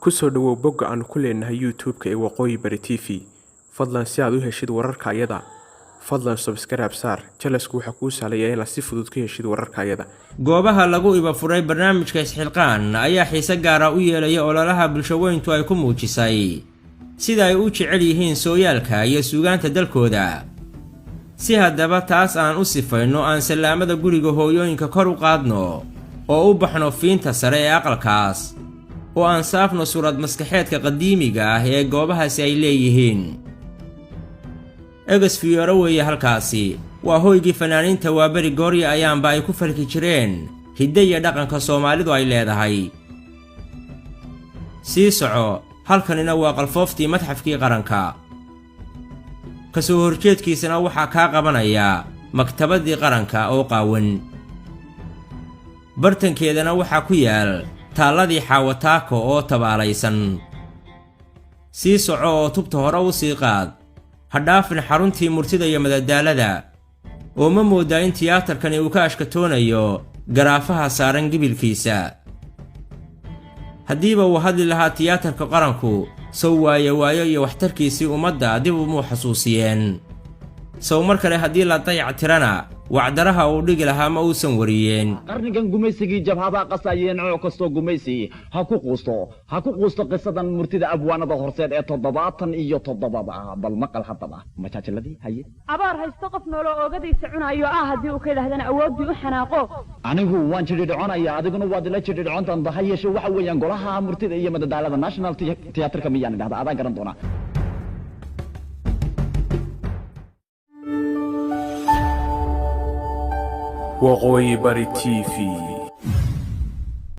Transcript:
ku soo dhawow bogga aan ku leenahay YouTube-ka ee Waqooyi Bari TV. Fadlan si aad u heshid wararkayada, fadlan subscribe saar. Jalasku waxa kuu sahlaya inaad si fudud ka heshid wararkayada. goobaha lagu iba furay barnaamijka isxilqaan ayaa xiise gaara u yeelaya ololaha bulshaweyntu ay ku muujisay sida ay u jecel yihiin sooyaalka iyo suugaanta dalkooda. si haddaba taas aan u sifayno aan salaamada guriga hooyooyinka kor u qaadno oo u baxno fiinta sare ee aqalkaas oo aan saafno surad maskaxeedka qadiimiga ah ee goobahaasi ay leeyihiin. egas fiyooro weeye halkaasi waa hoygii fanaaniinta waaberi goorya ayaanba ay ku falki jireen hidde iyo dhaqanka soomaalidu ay leedahay. sii soco, halkanina waa qalfooftii madxafkii qaranka. ka soo horjeedkiisana waxaa kaa qabanaya maktabaddii qaranka oo qaawan. bartankeedana waxaa ku yaal taalladii xaawataako oo tabaalaysan. sii soco oo tubta hore u sii qaad, ha dhaafin xaruntii murtida iyo madadaalada oo ma moodaa in tiyaatarkani uu ka ashkatoonayo garaafaha saaran gibilkiisa. haddiiba uu hadli lahaa tiyaatarka qaranku sow waayo iyo waxtarkiisii ummadda dib umuu xasuusiyeen. sow mar kale haddii la dayac tirana wacdaraha uu dhigi lahaa ma uusan wariyeen. qarnigan gumaysigii jabhadaha qasayeen nooc kastoo gumaysi ha ku quusto qisadan murtida abwaanada horseed ee 77 bal maqal haddaba majaajiladii haye abaar haysto qof noolo oogadiisa cunayo haddii uu ka yidhaahdana awoodii u xanaaqo. anigu waan jidhidhconaya adiguna waad ila jidhidhcontan ha yeeshe waxa weeyaan golaha murtida iyo madadaalada national theatrka miyaan idhahda adaa garan doona. Waqooyi Bari TV.